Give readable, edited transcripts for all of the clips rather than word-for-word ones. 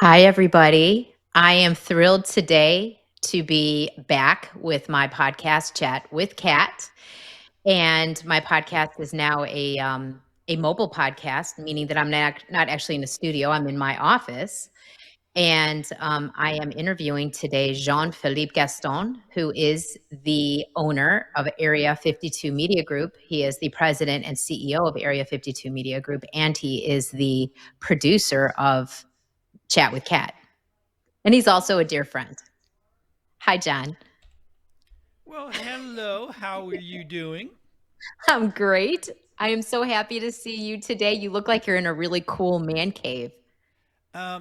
Hi, everybody. I am thrilled today to be back with my podcast, Chat with Kat. And my podcast is now a mobile podcast, meaning that I'm not actually in a studio. I'm in my office. And I am interviewing today Jean-Philippe Gaston, who is the owner of Area 52 Media Group. He is the president and CEO of Area 52 Media Group, and he is the producer of Chat with Kat. And he's also a dear friend. Hi, John. Well, hello. How are you doing? I'm great. I am so happy to see you today. You look like you're in a really cool man cave.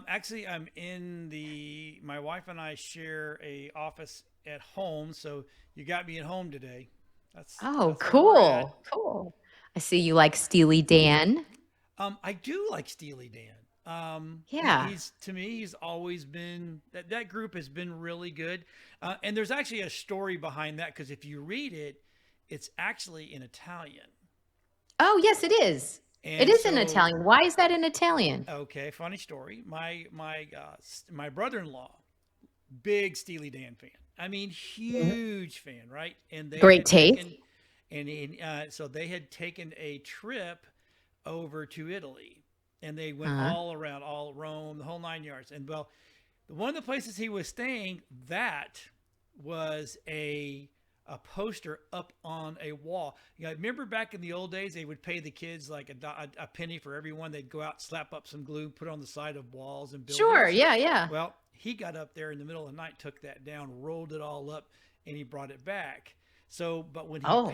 Actually, I'm in my wife and I share a office at home, so you got me at home today. That's Oh, that's where we're at. cool. Cool. I see you like Steely Dan. I do like Steely Dan. Yeah. He's to me, he's always been that group has been really good. And there's actually a story behind that because if you read it, it's actually in Italian. Oh, yes, it is. It And is in so Italian. Why is that in Italian? okay, funny story. My brother-in-law, big Steely Dan fan. I mean, Mhm. huge fan, right? And they Great had taste. taken, so they had taken a trip over to Italy, and they went Uh-huh. all around, all Rome, the whole 9 yards. And well, one of the places he was staying, that was a poster up on a wall. You know, remember back in the old days, they would pay the kids like a penny for everyone. They'd go out, slap up some glue, put it on the side of walls and Sure. buildings. Yeah, yeah. Well, he got up there in the middle of the night, took that down, rolled it all up, and he brought it back. So, but Oh.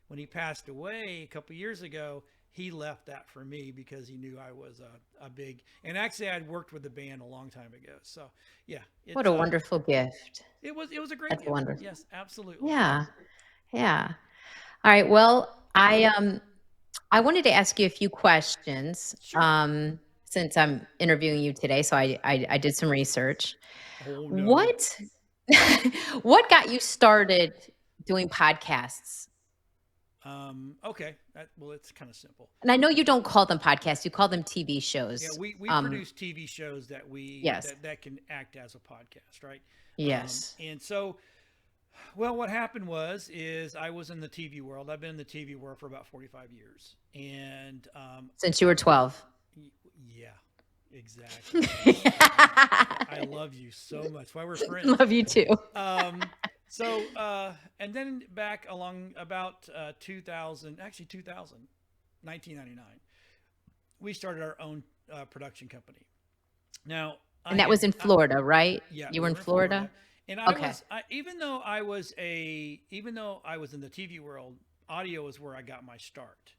when he passed away a couple years ago, he left that for me because he knew I was a big. And actually, I'd worked with the band a long time ago. So, yeah, What it's a wonderful gift. it was a great That's gift. wonderful. Yes, absolutely. Yeah. Yeah. All right. Well, I wanted to ask you a few questions Sure. since I'm interviewing you today. So I did some research. Oh no. What what got you started doing podcasts? Okay. Well, it's kind of simple. And I know you don't call them podcasts; you call them TV Yeah, shows. we produce TV shows that we Yes, that can act as a podcast, right? yes. And so, well, what happened is I was in the TV world. I've been in the TV world for about 45 years, and Since you were 12. yeah, exactly. I love you so much. That's why we're friends. Love you too. Um, and then back along about 2000, actually 2000, 1999, we started our own production company. Now, And that was in Florida, right? yeah, You were we in were in Florida, Florida? and Okay. even though I was in the TV world, audio is where I got my start.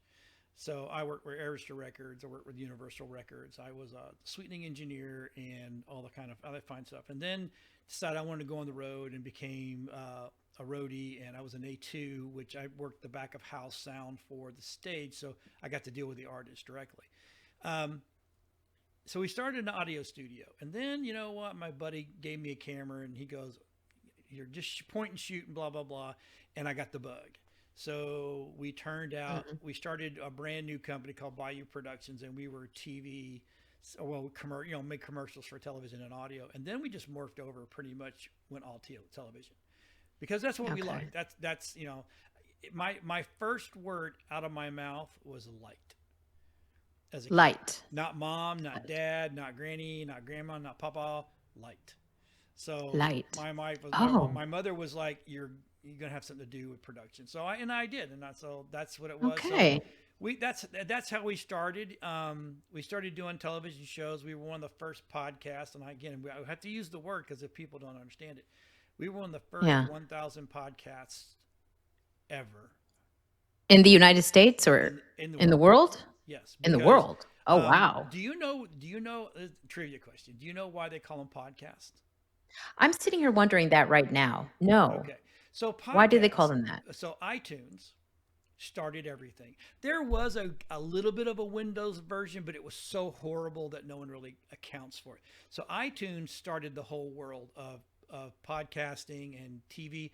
So I worked with Arista Records. I worked with Universal Records. I was a sweetening engineer and all the kind of other fine stuff. And then decided I wanted to go on the road and became a roadie. And I was an A2, which I worked the back of house sound for the stage. So I got to deal with the artist directly. Um, so we started an audio studio. And then, you know what? My buddy gave me a camera and he goes, "You're just point and shoot and blah, blah, blah." And I got the bug. So Mhm. we started a brand new company called Bayou Productions, and we were TV, well, made commercials for television and audio. And then we just morphed over, pretty much went all television because that's what we Okay. like. My first word out of my mouth was light as a kid. Light. Not mom, not dad, not granny, not grandma, not papa, light. So Light. my Oh, mother was like, you're gonna have something to do with production. So I did, and that's what it was. So okay. that's how we started. We started doing television shows. We were one of the first podcasts, and I have to use the word because if people don't understand it, we were one of the first Yeah. 1,000 podcasts ever In the United States or in the in the world. world? Yes, In the because world. Oh, wow. do you know trivia question? Do you know why they call them podcasts? I'm sitting here wondering that right now. No. Okay. So Why do they call podcasts, them that? so iTunes started everything. There was a little bit of a Windows version, but it was so horrible that no one really accounts for it. So iTunes started the whole world of podcasting and TV.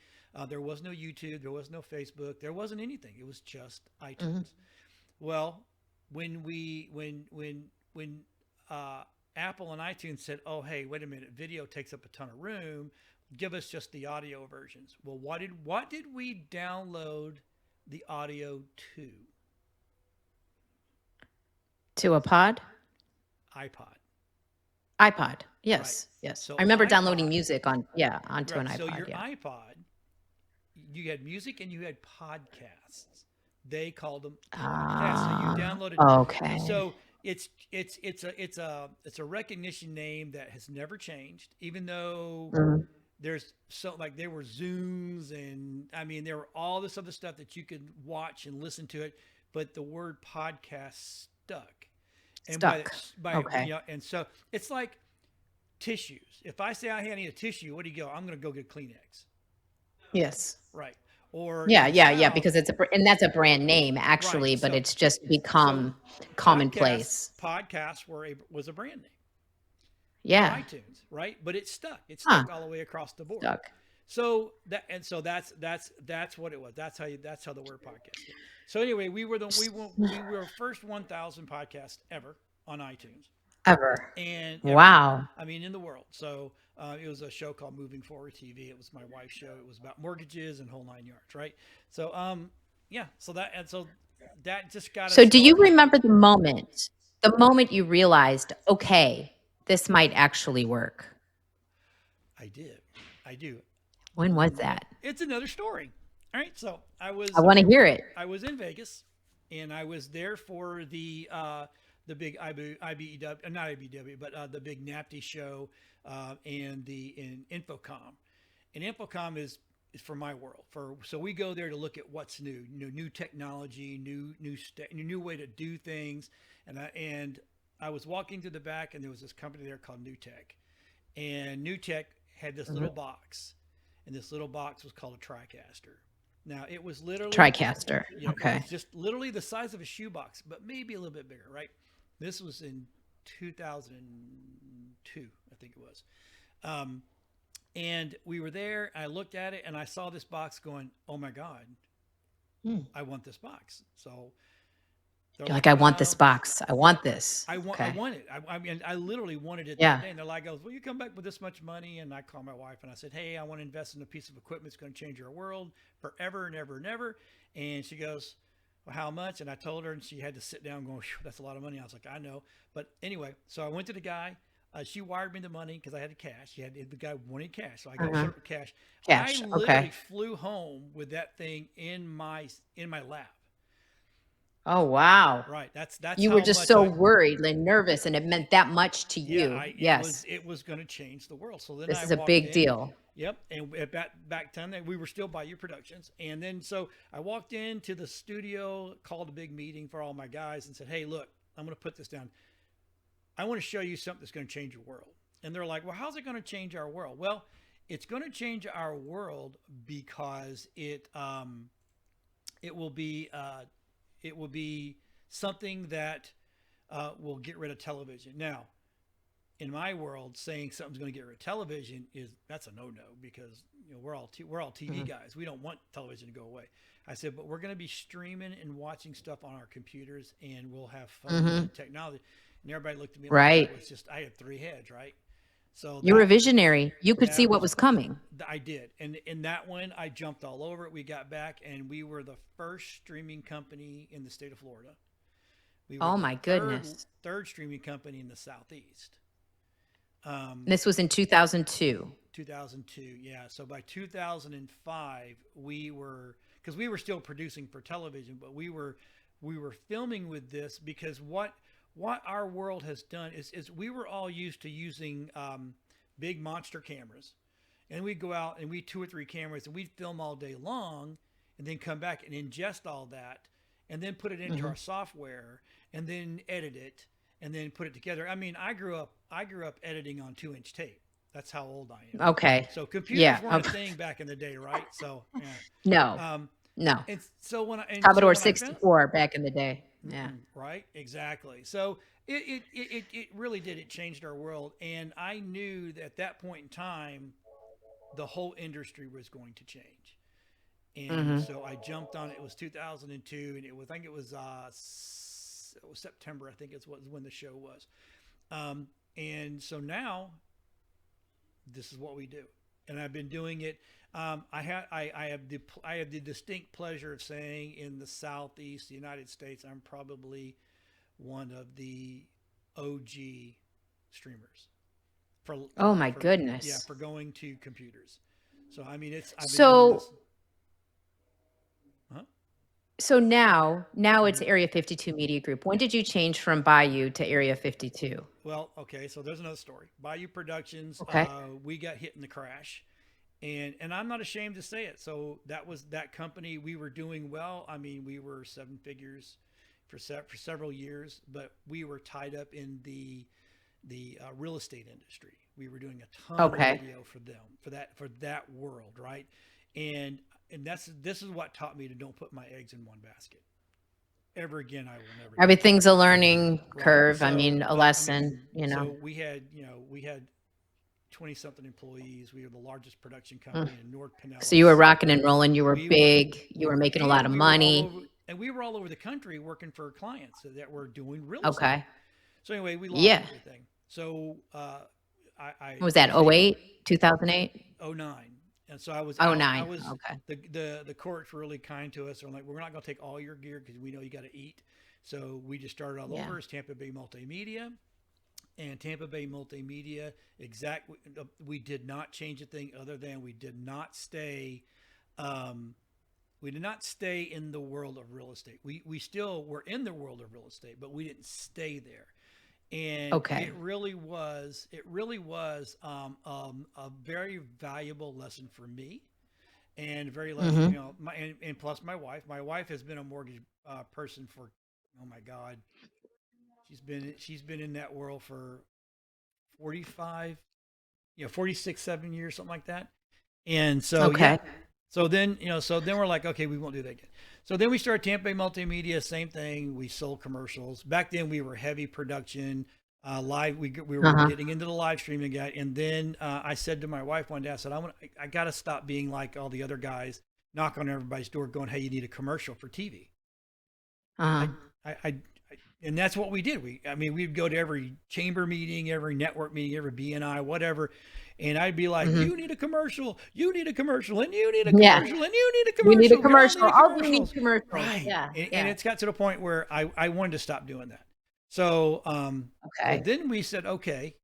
There was no YouTube, there was no Facebook, there wasn't anything. It was just Mhm. iTunes. Well, when we when uh, Apple and iTunes said, "Oh, hey, wait a minute, video takes up a ton of room. Give us just the audio versions." Well, what did we download the audio to? To a pod? iPod, iPod. right? Yes, yes. So I remember downloading iPod, music on yeah, onto an right? So iPod, your yeah. iPod, you had music and you had podcasts. They called them podcasts. So you Ah, downloaded. okay. So it's a recognition name that has never changed, even though Mhm. there's so like there were Zooms and I mean there were all this other stuff that you could watch and listen to it, but the word podcast stuck. And Stuck. you Okay. know, and so it's like tissues. If I say I need a tissue, what do you go? I'm going to go get Kleenex, Yes. right? Or Yeah, in the yeah, yeah, South, because and that's a brand name right? actually, but So it's just so become podcasts commonplace. podcasts was a brand name for Yeah. iTunes, right? But it stuck. It Huh. stuck all the way across the board. Stuck. So that's what it was. That's how the word podcast came. So anyway, we were first 1,000 podcasts ever on iTunes, Ever. and ever. Wow. I mean, in the world. So it was a show called Moving Forward TV. It was my wife's show. It was about mortgages and whole nine yards, right? So yeah. So that just got us So do you started. remember the moment you realized, okay, this might actually work? I did. I do. When was that? It's another story. All right. So I want to hear it. I was in Vegas, and I was there for the big IBEW, not IBW, but the big NAPTY show, and the in Infocom, and Infocom is for my world. So we go there to look at what's new, new technology, new way to do things, and I was walking through the back, and there was this company there called New Tech, and New Tech had this little Mhm. box, and this little box was called a TriCaster. Now it was literally, TriCaster. it Okay. was just literally the size of a shoebox, but maybe a little bit bigger, right? This was in 2002, I think it was. Um, and we were there. I looked at it and I saw this box going, "Oh my God, Hmm. I want this box." So they're You're like, like, I want this "Well, box. I yeah, want this. I Okay. want it. I mean, I literally wanted it that Yeah. day." And they're like, "Will you come back with this much money?" And I called my wife and I said, "Hey, I want to invest in a piece of equipment that's going to change our world forever and ever and ever." And she goes, "Well, how much?" And I told her, and she had to sit down, going, "That's a lot of money." I was like, "I know," but anyway, so I went to the guy. She wired me the money because I had cash. The guy wanted cash, so I got Uh-huh. her cash. I Cash. literally Okay. flew home with that thing in my lap. Oh, wow. Right. That's You were how just much so I. worried and nervous, and it meant that much to Yeah, you. I Yes. it was going to change the world. So then This I is a walked big in. deal. Yep, and back then we were still by your productions, and then so I walked into the studio, called a big meeting for all my guys, and said, "Hey, look, I'm going to put this down. I want to show you something that's going to change your world." And they're like, "Well, how's it going to change our world?" Well, it's going to change our world because it will be it will be something that will get rid of television. Now, in my world, saying something's going to get rid of television that's a no because we're all TV Mhm. guys. We don't want television to go away. I said, but we're going to be streaming and watching stuff on our computers, and we'll have fun with the Mhm. technology. And everybody looked at me like Right. I had three heads, right? So You were a visionary. You could see that what was was coming. I did, and in that one, I jumped all over it. We got back, and we were the first streaming company in the state of Florida. We were Oh the my third goodness. third streaming company in the southeast. And this was in 2002. 2002, yeah. So by 2005, we were because we were still producing for television, but we were filming with this because what our world has done is we were all used to using big monster cameras, and we'd go out and we 2 or 3 cameras and we'd film all day long, and then come back and ingest all that, and then put it into Mhm. our software, and then edit it, and then put it together. I mean, I grew up editing on 2-inch tape. That's how old I am. Okay. So computers Yeah. weren't a thing back in the day, right? So yeah. No. Um, No. and so when I and so Commodore when I found 64 back in the day. Yeah. right, exactly. So it really did. It changed our world, and I knew that at that point in time, the whole industry was going to change. And Mhm. so I jumped on it. It was 2002, and it was September. I think it's what when the show was. And so now this is what we do, and I've been doing it. I have the distinct pleasure of saying in the Southeast, the United States, I'm probably one of the OG streamers Oh my for yeah, goodness. for going to computers. So I mean, it's I've been doing So this. Huh? so now it's Mhm. Area 52 Media Group. When did you change from Bayou to Area 52? Well, okay, so there's another story. Bayou Productions, Okay. we got hit in the crash, and I'm not ashamed to say it. So that was that company. We were doing well. I mean, we were seven figures for several years, but we were tied up in the real estate industry. We were doing a ton of Okay. radio for them for that world, right? And and this is what taught me to don't put my eggs in one basket. Ever again, I will never do that. Everything's a learning Right. curve. I So, mean, a but I mean, lesson, you know. so we had 20 something employees. We were the largest production Mm. company in North So you were Pinellas. rocking and rolling, you were We were big, you were making a lot and of we were all money. over and we were all over the country working for clients that were doing real estate. Okay. So anyway, we lost Yeah. everything. So Was I that was able '08, 2008? oh nine, and so I was Oh out. I nine. was Okay. the courts were really kind to us. They're like, we're not going to take all your gear because we know you got to eat. So we just started all Yeah. over as Tampa Bay Multimedia, and Tampa Bay Multimedia. We did not change a thing other than we did not stay. Um, we did not stay in the world of real estate. We still were in the world of real estate, but we didn't stay there. And Okay. it really was a very valuable lesson for me, and very lesson, Mhm. and plus my wife has been a mortgage person for, oh my God, she's been in that world for 45, 46, 7 years, something like that. And so, yeah. Okay. So then we're like, okay, we won't do that again. So then we started Tampa Bay Multimedia, same thing. We sold commercials. Back then we were heavy production, live. We were Uh-huh. getting into the live streaming guy. And then I said to my wife one day, I said, I got to stop being like all the other guys, knock on everybody's door going, hey, you need a commercial for TV. Uh-huh. I, I and that's what we did. I mean, we'd go to every chamber meeting, every network meeting, every BNI, whatever. And I'd be like, Mhm. you need a commercial, you need a commercial, and you need a Yeah. commercial, and you need a We need a commercial. We all commercial. need a All of you need commercials. commercials. Right. Yeah. And Yeah. it's got to the point where I wanted to stop doing that. So Okay. then we said, okay,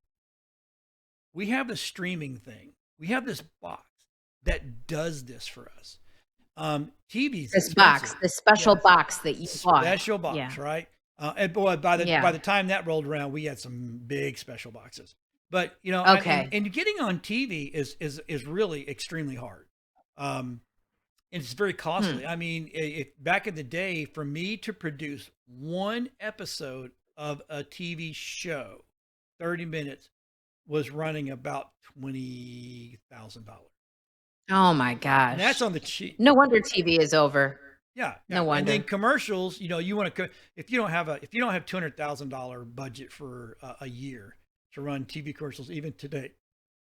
we have a streaming thing. We have this box that does this for us. TV's This box, expensive. this special Yeah. box that you bought. Special Yeah. box, right? And boy, by Yeah. the time that rolled around, we had some big special boxes. But Okay. and getting on TV is really extremely hard. Um, and it's very Hmm. costly. I mean, back in the day, for me to produce one episode of a TV show, 30 minutes, was running about $20,000, Oh my and that's gosh. on the cheap. No wonder TV is over. Yeah, No yeah, and then wonder. commercials. You want to, if you don't have $200,000 budget for a year to run TV commercials, even today,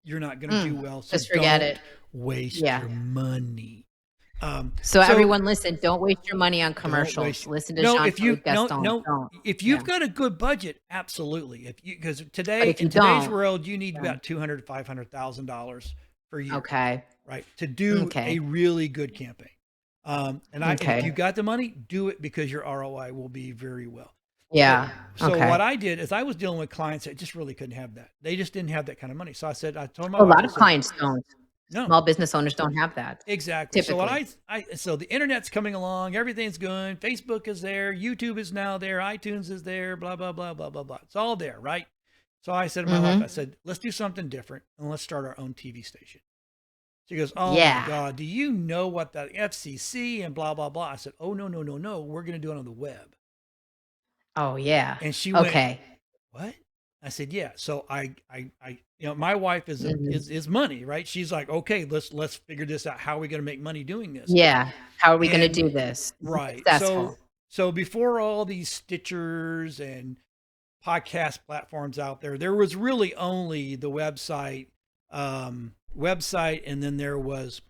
you're not going to do Mm. well. So Just forget don't it. waste Yeah. your money. So So everyone listen, don't waste your money on don't commercials. waste. Listen to No, if you Gaston. no, Don't. if Yeah. you've got a good budget, absolutely. If you because But today if you in today's don't, world, you need yeah. about 200 $500,000 per year, Okay. right, to do a Okay. really good campaign. And if you Okay. got the money, do it because your ROI will be very well. So Yeah. so Okay. what I did is I was dealing with clients that just really couldn't have that. They just didn't have that kind of money. So I told my A wife, lot I of said, clients don't. no, Small business owners don't have that exactly. So typically. so the internet's coming along, everything's good. Facebook is there, YouTube is now there, iTunes is there, blah blah blah blah blah blah. It's all there, right? So I said to my wife, I Mhm. said, let's do something different and let's start our own TV station. She goes, oh my Yeah. God, do you know what the FCC and blah blah blah? I said, oh no no no no, we're going to do it on the web. Oh, yeah. And she went, Okay. what? I said, yeah. So my wife Mhm. is money, right? She's like, okay, let's figure this out. How are we going to make money doing this? Yeah. How are we gonna And do this? Be right. successful. So before all these Stitchers and podcast platforms out there, there was really only the website, and then there was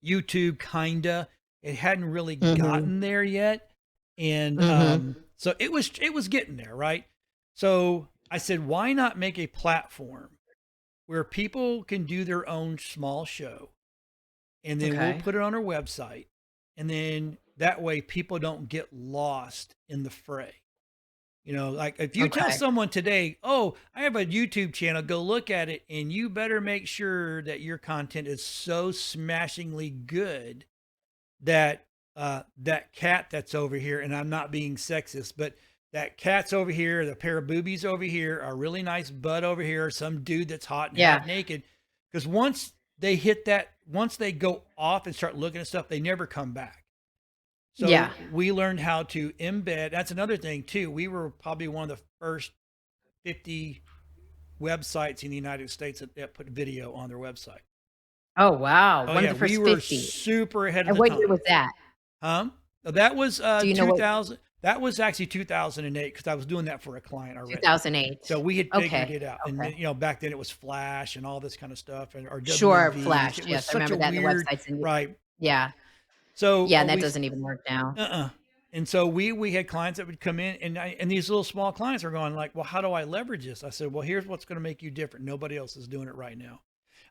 YouTube, kinda. It hadn't really Mhm. gotten there yet, and Mhm. so it was getting there, right? So I said, why not make a platform where people can do their own small show, and then we'll Okay. put it on our website, and then that way people don't get lost in the fray. You know, like if you tell Okay. someone today, "Oh, I have a YouTube channel, go look at it," and you better make sure that your content is so smashingly good that that cat that's over here, and I'm not being sexist, but that cat's over here, the pair of boobies over here, a really nice butt over here, some dude that's hot and Yeah. half naked. Because once they hit that, once they go off and start looking at stuff, they never come back. Yeah. So we learned how to embed. That's another thing too. We were probably one of the first 50 websites in the United States that put video on their website. Oh, wow. Oh One of yeah, the we first were 50. super ahead of And the what year time. was that? That was Do you know what 2000. That was actually 2008 because I was doing that for a client already. 2008. So we had figured Okay. it out, and Okay. then, back then it was Flash and all this kind of stuff, and or Sure, WMVs. Flash. It was Yes, I such a remember that in the weird, websites and right? yeah. So Yeah, and that doesn't even work now. uh, and so we had clients that would come in, and these little small clients are going like, well, how do I leverage this? I said, well, here's what's going to make you different. Nobody else is doing it right now.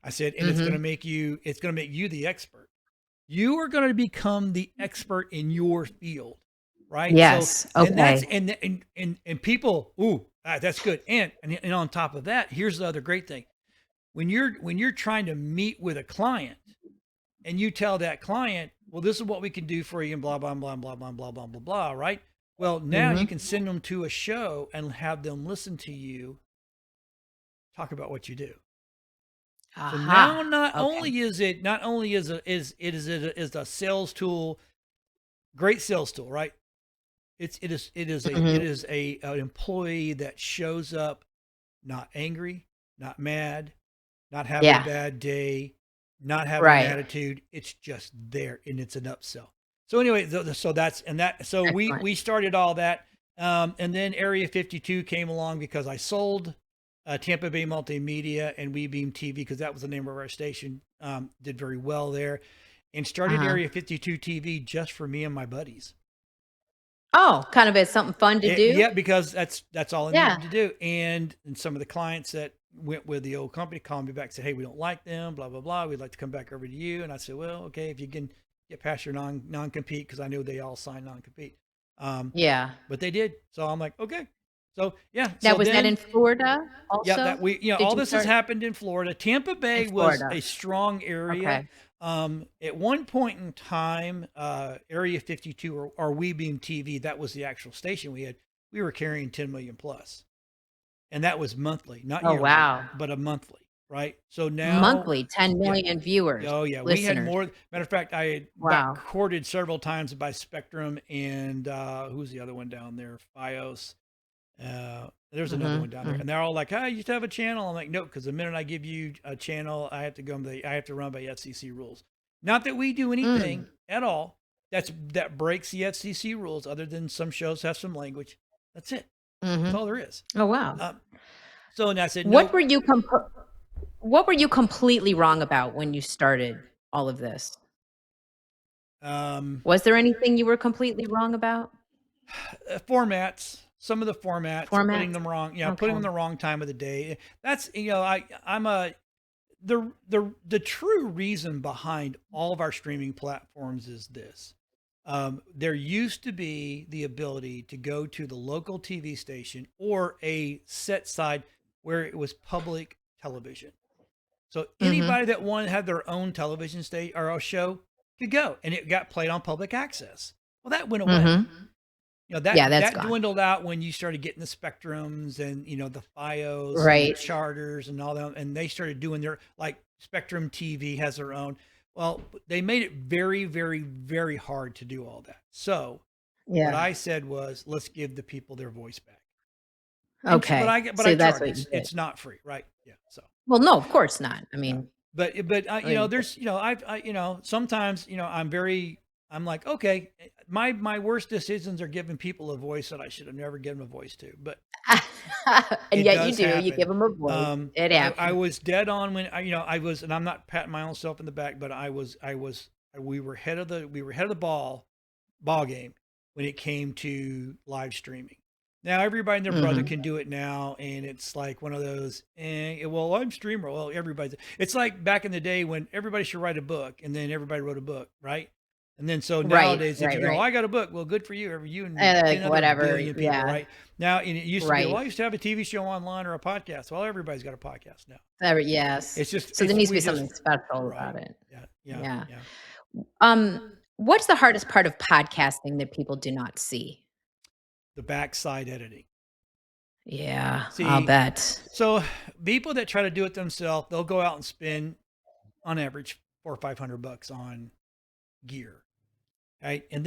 I said, and Mhm. it's going to make you the expert. You are going to become the expert in your field, right? So, Yes. and that's Okay. and people, ooh, that's good. And on top of that, here's the other great thing: when you're trying to meet with a client, and you tell that client, well, this is what we can do for you, and blah blah blah blah blah blah blah blah blah, right? Well, now you Mhm. can send them to a show and have them listen to you talk about what you do. So now, Aha. Okay. not only is a sales tool, great sales tool, right? It Mhm. is a an employee that shows up not angry, not mad, not having a Yeah. bad day, not having an Right. attitude. It's just there, and it's an upsell. So anyway, so that's and that. So Excellent. we started all that, and then Area 52 came along because I sold Tampa Bay Multimedia and WeBeam TV because that was the name of our station. Did very well there, and started Uh-huh. Area 52 TV just for me and my buddies. Oh, kind of as something fun to do? Yeah, because that's all I Yeah. needed to do. And some of the clients that went with the old company called me back and said, "Hey, we don't like them, blah blah blah. We'd like to come back over to you." And I said, "Well, okay, if you can get past your non compete, because I knew they all signed non compete." Um, Yeah. but they did, so I'm like, okay. So yeah, Now so was that then in Florida yeah, also? that we Did all you this has start happened in Florida. Tampa in Bay was Florida? a strong area. Okay. At one point in time, Area 52 or WeBeam TV, that was the actual station we had. We were carrying 10 million plus, and that was monthly, not Oh, yearly, wow. but a monthly, right? So now, Monthly, yeah, 10,000,000 viewers, oh yeah, we had listeners. more. Matter of fact, I had got Wow. courted several times by Spectrum and who's the other one down there? FiOS. There's another Mhm, one down there, mhm. and they're all like, "Hey, you used to have a channel." I'm like, "Nope," because the minute I give you a channel, I have to run by FCC rules. Not that we do anything Mm. at all that breaks the FCC rules, other than some shows have some language. That's it. That's Mhm. all there is. Oh, wow. Um, so and I said, What "Nope." were you what were you completely wrong about when you started all of this? Um, Was there anything you were completely wrong about? Formats, some of the formats, putting Formats? them wrong, putting them Okay. the wrong time of the day. That's I'm a the true reason behind all of our streaming platforms is this. There used to be the ability to go to the local TV station or a set side where it was public television. So Mhm, anybody that wanted to have their own television station or a show could go, and it got played on public access. Well, that went away. mhm. Yeah, that's That gone. dwindled out when you started getting the Spectrums and the FiOS and the Right. Charters and all that, and they started doing their like Spectrum TV has their own. Well, they made it very, very, very hard to do all that. So what Yeah. I said was, let's give the people their voice back. And Okay. but I So that's charge. what you did. It's not free, right? Yeah. So Well, no, of course not. I yeah, mean, but I mean, there's sometimes I'm like, okay, my worst decisions are giving people a voice that I should have never given a voice to, but and it yet you does do, you happen. give them a voice. It I happens. was dead on when I was, and I'm not patting my own self in the back, but we were head of the ball game when it came to live streaming. Now everybody and their brother Mhm. can do it now, and it's like one of those. Well, I'm streamer. Well, everybody's. It's like back in the day when everybody should write a book, and then everybody wrote a book, right? And then so Right, nowadays, if right, you go, right. I got a book. Well, good for you, you and ten Like, other whatever, billion people, yeah, right? Now, and it used to be, well, right. I used to have a TV show online or a podcast. Well, everybody's got a podcast now. Yes. It's just, So there needs to we be just, something special right? about it. Yeah, yeah, Yeah. yeah. What's the hardest part of podcasting that people do not see? The backside editing. Yeah, I'll See, bet. so people that try to do it themselves, they'll go out and spend on average 400 or 500 bucks on gear, right? Yeah. And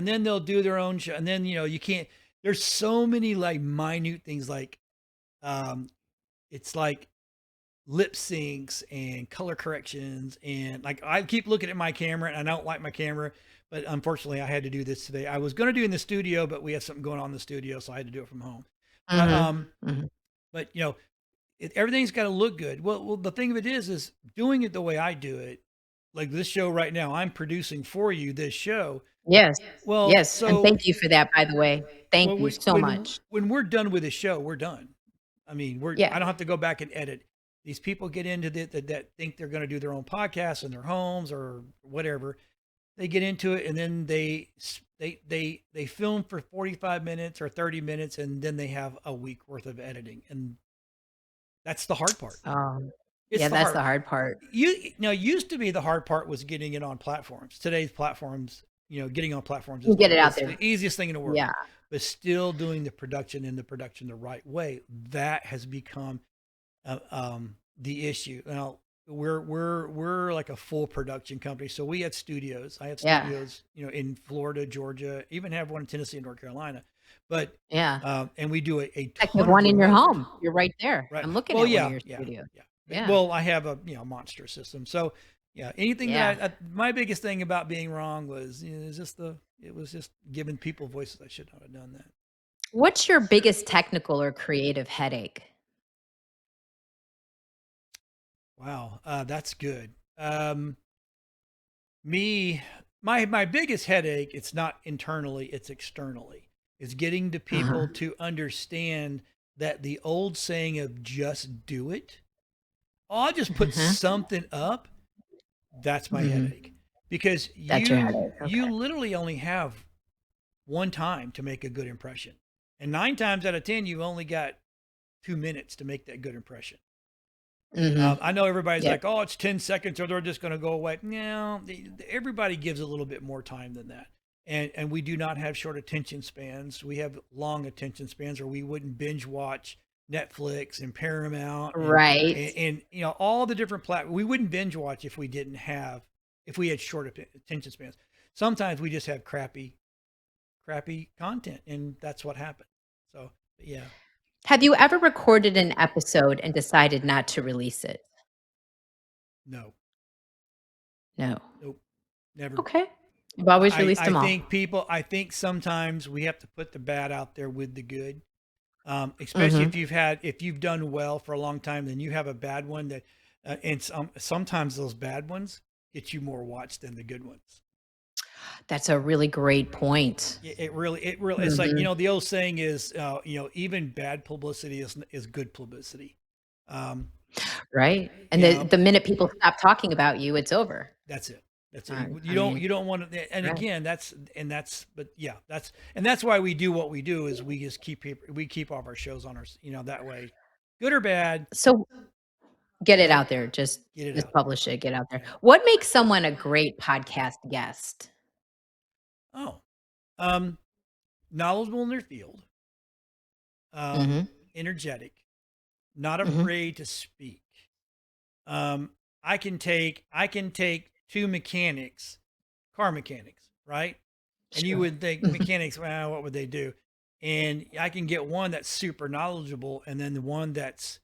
then they'll do their own show, and then you can't. There's so many like minute things like um, it's like lip syncs and color corrections, and like I keep looking at my camera and I don't like my camera, but unfortunately I had to do this today. I was going to do it in the studio, but we had something going on in the studio, so I had to do it from home. But Mhm, mhm. everything's got to look good. Well, the thing of it is doing it the way I do it, like this show right now. I'm producing for you this show. Yes, Well, yes, and thank you for that, by the way. Thank you so much. when we're done with the show, we're done. I mean, Yeah. I don't have to go back and edit. These people get into that think they're going to do their own podcast in their homes or whatever. They get into it, and then they film for 45 minutes or 30 minutes, and then they have a week worth of editing, and that's the hard part. It's Yeah, the that's hard. the hard part. Used to be the hard part was getting it on platforms. Today's platforms, getting on platforms You get it out is there. the easiest thing in the world. Yeah, But still doing the production and the production the right way, that has become the issue. Now we're like a full production company, so we have studios. I have yeah, studios, in Florida, Georgia, even have one in Tennessee and North Carolina. But yeah. and we do a Heck, you have ton of one in your remote. home. You're right there. Right. I'm looking Well, at one of yeah, your yeah, studios. yeah. Yeah, Well, I have a monster system. So yeah, anything yeah. that my biggest thing about being wrong was it was just giving people voices. I should not have done that. What's your biggest technical or creative headache? Wow, that's good. Me, my biggest headache. It's not internally; it's externally. Is getting the Uh-huh, people to understand that the old saying of "just do it." Oh, I'll just put uh-huh. something up. That's my Mhm. headache because That's your headache, you okay. literally only have one time to make a good impression, and 9 times out of 10 you only got 2 minutes to make that good impression. Mhm. I know everybody's Yep. like, oh, it's 10 seconds or they're just going to go away. No, everybody gives a little bit more time than that. And we do not have short attention spans. We have long attention spans, or we wouldn't binge watch Netflix and Paramount Right. and all the different platforms. We wouldn't binge watch if we had short attention spans. Sometimes we just have crappy content, and that's what happened. So yeah, Have you ever recorded an episode and decided not to release it? no, No. nope, never. Okay. You've always released I them all. think I think sometimes we have to put the bad out there with the good. Especially Mhm. if you've done well for a long time, then you have a bad one and sometimes those bad ones get you more watch than the good ones. That's a really great point. It's like, Mhm. the old saying is, even bad publicity is good publicity. Um, Right? And you know, the minute people stop talking about you, it's over. That's it. That's it. I mean, You don't want to. And right. again, but yeah, that's why we do what we do is we keep all of our shows on our, that way, good or bad, So get it right? out there. Get it Just out there. publish it, get out there. Yeah. What makes someone a great podcast guest? Oh, um, knowledgeable in their field, um, Mhm. energetic, not Mhm. afraid to speak. Um, I can take two mechanics, car mechanics, right? And you Sure. would think Mhm. mechanics, well, what would they do? And I can get one that's super knowledgeable, and then the one that's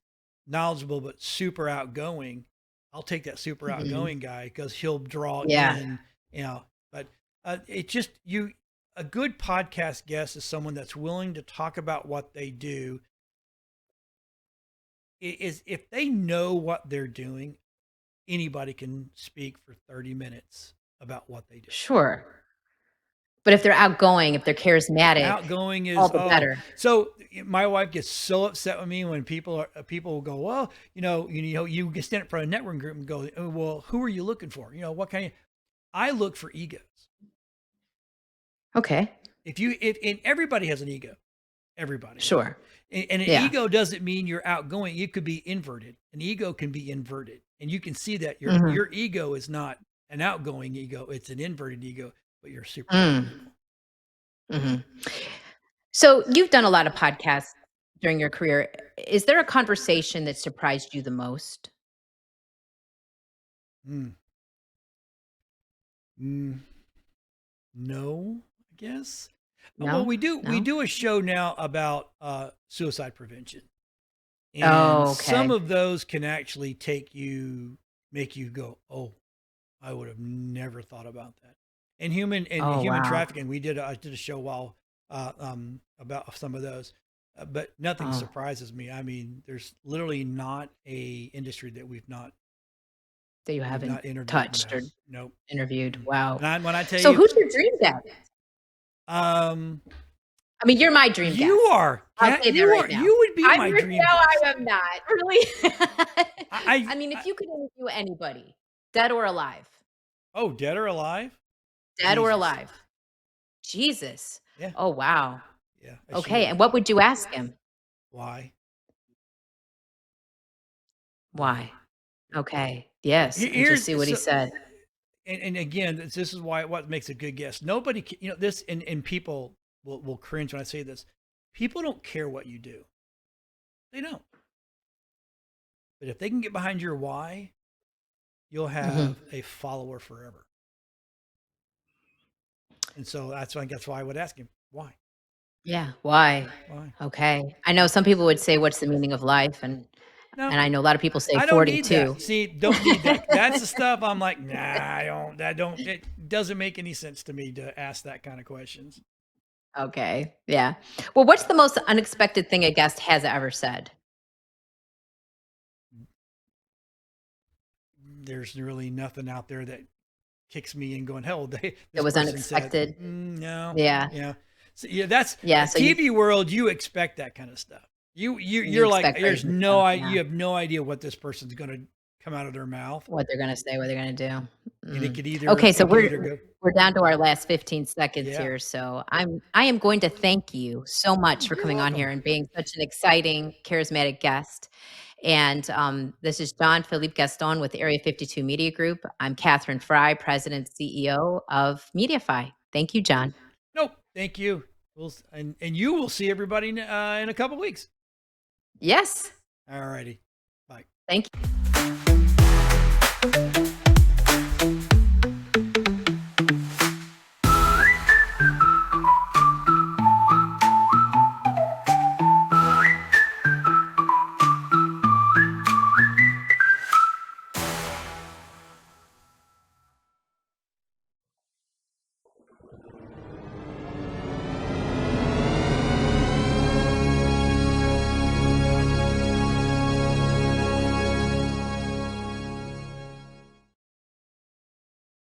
knowledgeable but super outgoing. I'll take that super Mhm. outgoing guy because he'll draw Yeah. in, you know. But it just a good podcast guest is someone that's willing to talk about what they do. Is if they know what they're doing, anybody can speak for 30 minutes about what they do. Sure. But if they're outgoing, if they're charismatic, Outgoing all is, the better. so my wife gets so upset with me when people will go, well, you can stand up for a networking group and go, oh, well, who are you looking for? What kind of, I look for egos. Okay. And everybody has an ego, everybody. Sure. And an Yeah. ego doesn't mean you're outgoing. It could be inverted. An ego can be inverted. And you can see that Mhm. your ego is not an outgoing ego. It's an inverted ego, but you're super Mm. technical. Mhm. So, you've done a lot of podcasts during your career. Is there a conversation that surprised you the most? Mm. Mm. No, I guess. Well, No? we No? do a show now about suicide prevention. And Oh, some okay. of those can actually make you go, "Oh, I would have never thought about that." And Oh, human wow. trafficking, I did a show about some of those, but nothing Oh, surprises me. I mean, there's literally not a industry that that you we've haven't not interviewed. touched No, or nope. interviewed. Mm-mm. Wow. And when I tell So, you, who's your dream guest? um, I mean, you're my dream you guest. are, I'll Kat, say that right now. you would be I'm my your dream no, I guest. am not. Really? I, I mean, I, if you could interview anybody, dead or alive, oh, dead or alive? dead or Jesus. alive. Jesus. Yeah, Oh, wow. yeah, I Okay, should. and what would you ask him? Why? Why? Why? Okay. Yes, and just see Here's what he so, said. and again, this is why what makes a good guest. Nobody, this, and people will cringe when I say this. People don't care what you do. They don't. But if they can get behind your why, you'll Mhm. have a follower forever. And so that's why I would ask him why. Yeah, why? Why? Okay. I know some people would say, "What's the meaning of life?" No, And I know a lot of people say I don't need that. 42. See, don't need that. That's the stuff I'm like, nah, I don't. That don't. It doesn't make any sense to me to ask that kind of questions. Okay, yeah. Well, what's the most unexpected thing a guest has ever said? There's really nothing out there that kicks me in going, hell, That this was person said, unexpected? no, Yeah. yeah. So, yeah, that's Yeah, a so you TV world. You expect that kind of stuff. you You're like, expect crazy stuff, yeah. you have no idea what this person's going to come out of their mouth. What they're gonna say, what they're gonna do. And Mm. Okay, so it could either go, we're down to our last 15 seconds yeah, here, so I am going to thank you so much for you're coming on welcome. here and being such an exciting, charismatic guest. And, this is John Philippe Gaston with Area 52 Media Group. I'm Catherine Fry, President, CEO of Mediafy. Thank you, John. Nope. Thank you. And you will see everybody in a couple weeks. Yes. All righty. Bye. Thank you.